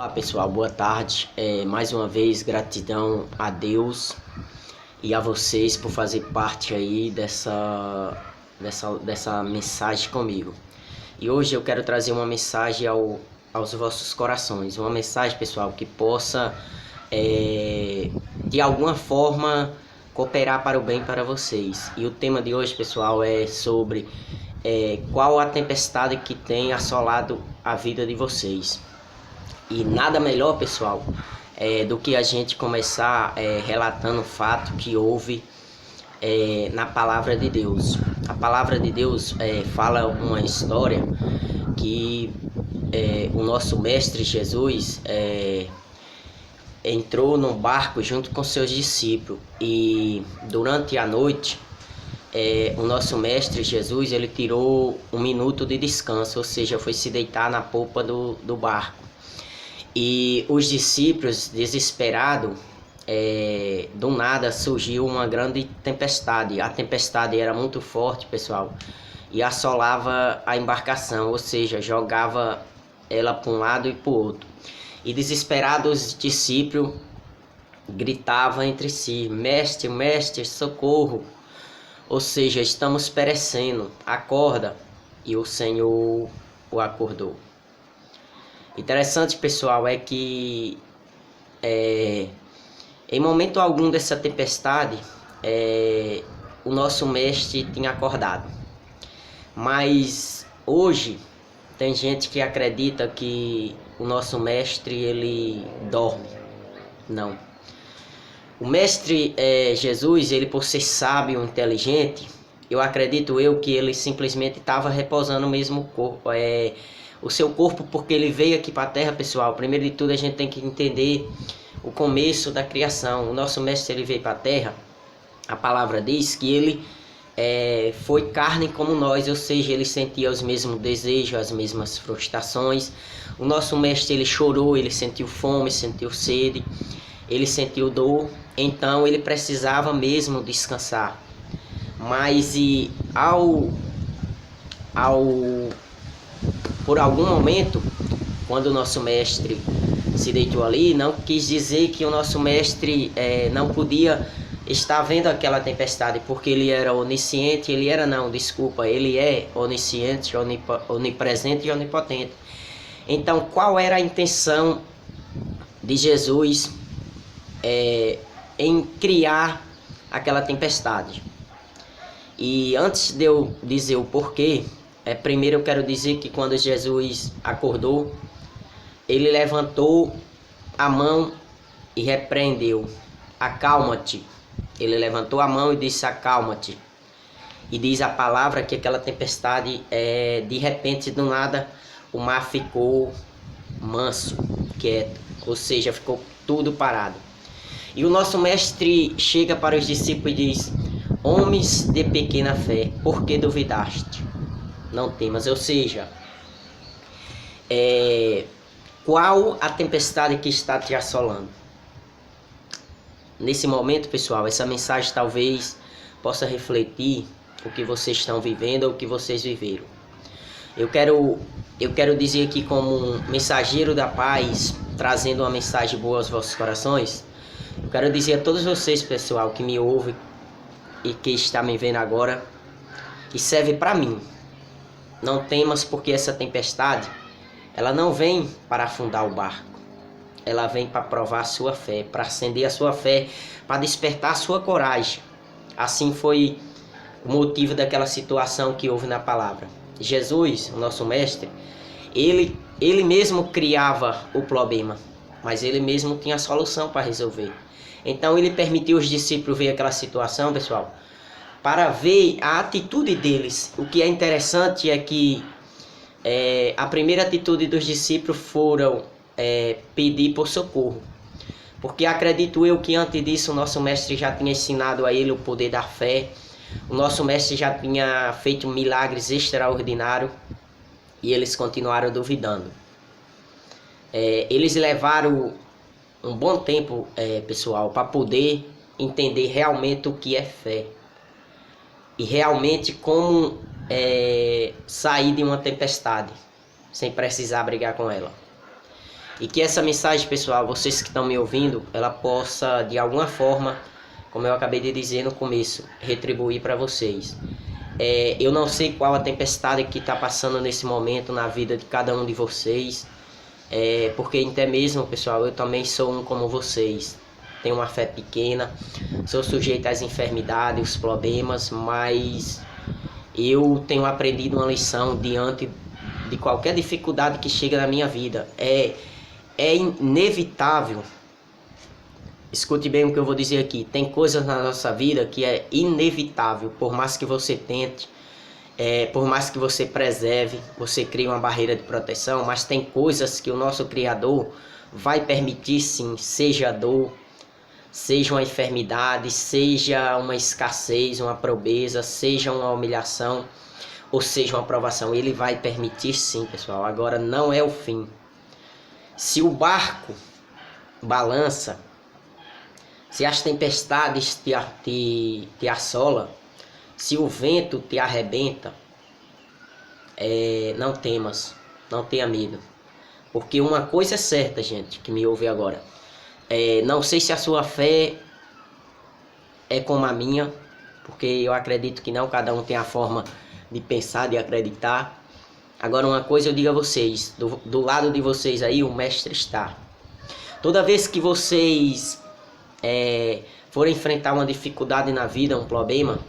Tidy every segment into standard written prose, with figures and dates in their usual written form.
Olá pessoal, boa tarde. Mais uma vez gratidão a Deus e a vocês por fazer parte aí dessa mensagem comigo. E hoje eu quero trazer uma mensagem aos vossos corações, uma mensagem, pessoal, que possa de alguma forma cooperar para o bem para vocês. E o tema de hoje, pessoal, é sobre qual a tempestade que tem assolado a vida de vocês. E nada melhor, pessoal, do que a gente começar relatando o fato que houve na palavra de Deus. A palavra de Deus fala uma história que o nosso mestre Jesus entrou num barco junto com seus discípulos, e durante a noite o nosso mestre Jesus ele tirou um minuto de descanso, ou seja, foi se deitar na polpa do barco. E os discípulos, desesperados, do nada surgiu uma grande tempestade. A tempestade era muito forte, pessoal, e assolava a embarcação, ou seja, jogava ela para um lado e para o outro. E desesperados, os discípulos gritavam entre si: Mestre, mestre, socorro! Ou seja, estamos perecendo, acorda! E o Senhor o acordou. Interessante, pessoal, é que em momento algum dessa tempestade o nosso mestre tinha acordado. Mas hoje tem gente que acredita que o nosso mestre ele dorme. Não. O mestre Jesus, ele por ser sábio, inteligente, eu acredito que ele simplesmente estava repousando mesmo o corpo, o seu corpo, porque ele veio aqui para a terra, pessoal. Primeiro de tudo a gente tem que entender o começo da criação. O nosso mestre ele veio para a terra, a palavra diz que ele foi carne como nós, ou seja, ele sentia os mesmos desejos, as mesmas frustrações. O nosso mestre ele chorou, ele sentiu fome, sentiu sede, ele sentiu dor, então ele precisava mesmo descansar. Mas por algum momento, quando o nosso mestre se deitou ali, não quis dizer que o nosso mestre não podia estar vendo aquela tempestade, porque ele era onisciente, ele é onisciente, onipresente e onipotente. Então, qual era a intenção de Jesus em criar aquela tempestade? E antes de eu dizer o porquê, primeiro eu quero dizer que quando Jesus acordou, ele levantou a mão e repreendeu: acalma-te. Ele levantou a mão e disse: acalma-te. E diz a palavra que aquela tempestade, de repente, do nada, o mar ficou manso, quieto, ou seja, ficou tudo parado. E o nosso mestre chega para os discípulos e diz: homens de pequena fé, por que duvidaste? Não temas. Ou seja, qual a tempestade que está te assolando? Nesse momento, pessoal, essa mensagem talvez possa refletir o que vocês estão vivendo ou o que vocês viveram. Eu quero dizer aqui, como um mensageiro da paz, trazendo uma mensagem boa aos vossos corações, eu quero dizer a todos vocês, pessoal, que me ouve e que está me vendo agora, e serve para mim: não temas, porque essa tempestade ela não vem para afundar o barco, ela vem para provar a sua fé, para acender a sua fé, para despertar a sua coragem. Assim foi o motivo daquela situação que houve na palavra. Jesus, o nosso mestre, ele mesmo criava o problema, mas ele mesmo tinha a solução para resolver. Então ele permitiu os discípulos ver aquela situação, pessoal, para ver a atitude deles. O que é interessante é que a primeira atitude dos discípulos foram pedir por socorro, porque acredito eu que antes disso o nosso mestre já tinha ensinado a ele o poder da fé. O nosso mestre já tinha feito milagres extraordinários e eles continuaram duvidando. Eles levaram um bom tempo, pessoal, para poder entender realmente o que é fé e realmente como sair de uma tempestade sem precisar brigar com ela. E que essa mensagem, pessoal, vocês que estão me ouvindo, ela possa, de alguma forma, como eu acabei de dizer no começo, retribuir para vocês. Eu não sei qual a tempestade que está passando nesse momento na vida de cada um de vocês, porque até mesmo, pessoal, eu também sou um como vocês. Tenho uma fé pequena, sou sujeito às enfermidades, os problemas, mas eu tenho aprendido uma lição diante de qualquer dificuldade que chega na minha vida. É inevitável. Escute bem o que eu vou dizer aqui. Tem coisas na nossa vida que é inevitável, por mais que você tente, por mais que você preserve, você crie uma barreira de proteção, mas tem coisas que o nosso Criador vai permitir sim, seja dor, seja uma enfermidade, seja uma escassez, uma pobreza, seja uma humilhação, ou seja uma provação. Ele vai permitir sim, pessoal. Agora não é o fim. Se o barco balança, se as tempestades te assolam, se o vento te arrebenta, não temas, não tenha medo. Porque uma coisa é certa, gente, que me ouve agora. Não sei se a sua fé é como a minha, porque eu acredito que não, cada um tem a forma de pensar, de acreditar. Agora uma coisa eu digo a vocês, do lado de vocês aí o mestre está. Toda vez que vocês forem enfrentar uma dificuldade na vida, um problema,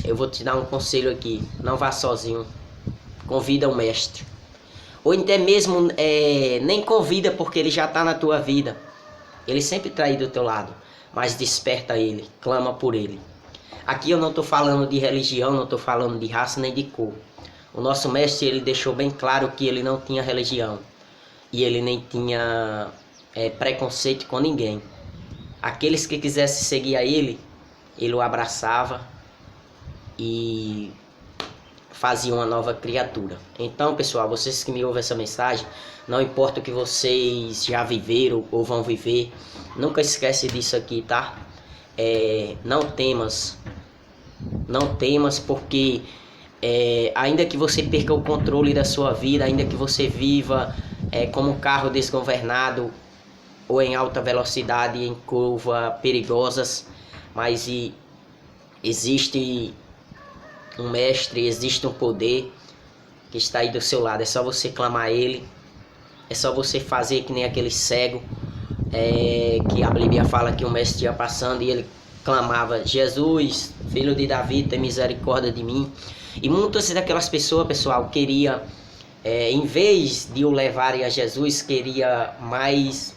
eu vou te dar um conselho aqui, não vá sozinho, convida o mestre. Ou até mesmo nem convida porque ele já está na tua vida, ele sempre está aí do teu lado, mas desperta ele, clama por ele. Aqui eu não estou falando de religião, não estou falando de raça nem de cor. O nosso mestre, ele deixou bem claro que ele não tinha religião. E ele nem tinha preconceito com ninguém. Aqueles que quisessem seguir a ele, ele o abraçava e fazia uma nova criatura. Então, pessoal, vocês que me ouvem essa mensagem, não importa o que vocês já viveram ou vão viver, nunca esquece disso aqui, tá? Não temas. Não temas, porque ainda que você perca o controle da sua vida, ainda que você viva como um carro desgovernado ou em alta velocidade em curvas perigosas, mas existe um mestre, existe um poder que está aí do seu lado. É só você clamar a ele, é só você fazer que nem aquele cego que a Bíblia fala que o mestre ia passando e ele clamava: Jesus, filho de Davi, tem misericórdia de mim. E muitas daquelas pessoas, pessoal, queria, em vez de o levarem a Jesus, queria mais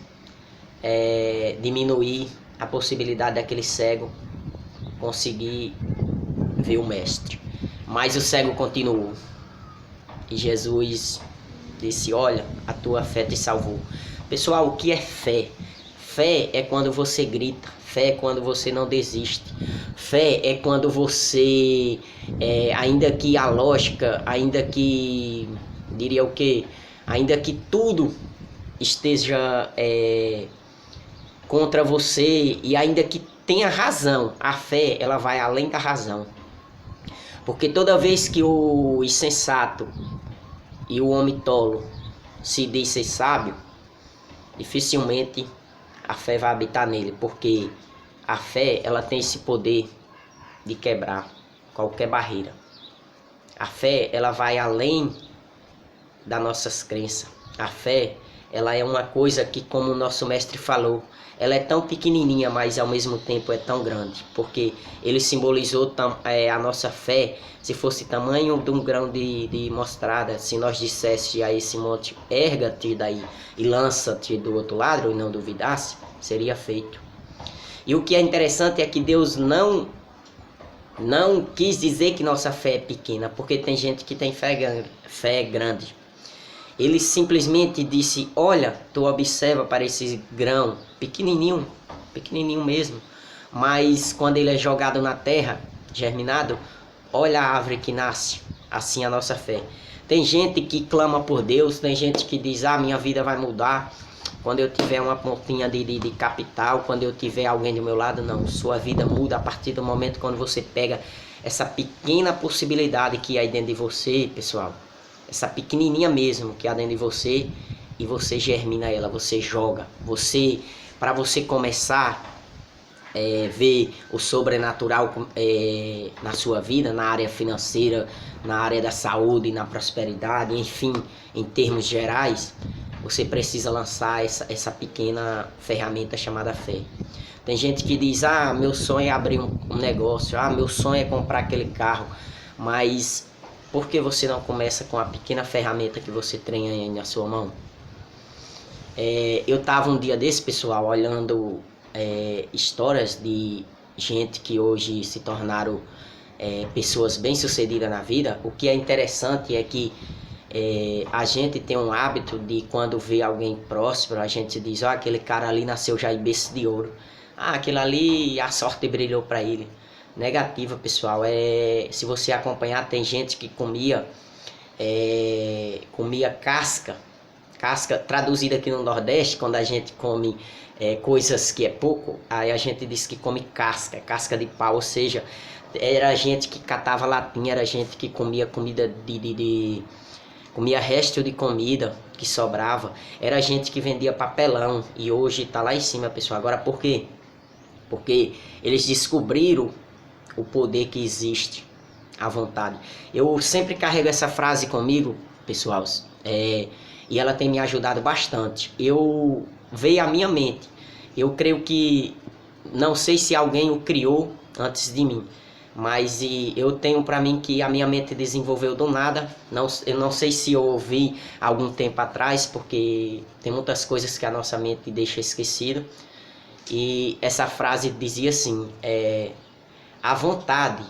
diminuir a possibilidade daquele cego conseguir ver o mestre. Mas o cego continuou. E Jesus disse: olha, a tua fé te salvou. Pessoal, o que é fé? Fé é quando você grita. Fé é quando você não desiste. Fé é quando você, ainda que a lógica, ainda que, diria o quê? Ainda que tudo esteja contra você e ainda que tenha razão, a fé, ela vai além da razão. Porque toda vez que o insensato e o homem tolo se diz ser sábio, dificilmente a fé vai habitar nele, porque a fé, ela tem esse poder de quebrar qualquer barreira. A fé, ela vai além das nossas crenças. A fé, ela é uma coisa que, como o nosso mestre falou, ela é tão pequenininha, mas ao mesmo tempo é tão grande, porque ele simbolizou a nossa fé. Se fosse tamanho de um grão de mostarda, se nós dissesse a esse monte: erga-te daí e lança-te do outro lado, e não duvidasse, seria feito. E o que é interessante é que Deus não quis dizer que nossa fé é pequena, porque tem gente que tem fé grande. Ele simplesmente disse: olha, tu observa para esse grão, pequenininho, pequenininho mesmo, mas quando ele é jogado na terra, germinado, olha a árvore que nasce. Assim a nossa fé. Tem gente que clama por Deus, tem gente que diz: ah, minha vida vai mudar quando eu tiver uma pontinha de capital, quando eu tiver alguém do meu lado. Não, sua vida muda a partir do momento quando você pega essa pequena possibilidade que há dentro de você, pessoal. Essa pequenininha mesmo que há dentro de você, e você germina ela, você joga. Para você começar ver o sobrenatural na sua vida, na área financeira, na área da saúde, na prosperidade, enfim, em termos gerais, você precisa lançar essa pequena ferramenta chamada fé. Tem gente que diz, meu sonho é abrir um negócio, meu sonho é comprar aquele carro, mas por que você não começa com a pequena ferramenta que você tem aí na sua mão? Eu estava um dia desse, pessoal, olhando histórias de gente que hoje se tornaram pessoas bem-sucedidas na vida. O que é interessante é que a gente tem um hábito de, quando vê alguém próspero, a gente diz, aquele cara ali nasceu já em berço de ouro. Aquele ali, a sorte brilhou para ele. Negativa, pessoal. Se você acompanhar, tem gente que comia casca, traduzida aqui no Nordeste, quando a gente come coisas que é pouco, aí a gente diz que come casca de pau, ou seja, era gente que catava latinha, era gente que comia comida comia resto de comida que sobrava, era gente que vendia papelão, e hoje está lá em cima, pessoal. Agora por quê? Porque eles descobriram o poder que existe, a vontade. Eu sempre carrego essa frase comigo, pessoal, e ela tem me ajudado bastante. Veio à minha mente, eu creio que, não sei se alguém o criou antes de mim, mas eu tenho para mim que a minha mente desenvolveu do nada. Eu não sei se eu ouvi algum tempo atrás, porque tem muitas coisas que a nossa mente deixa esquecida. E essa frase dizia assim, a vontade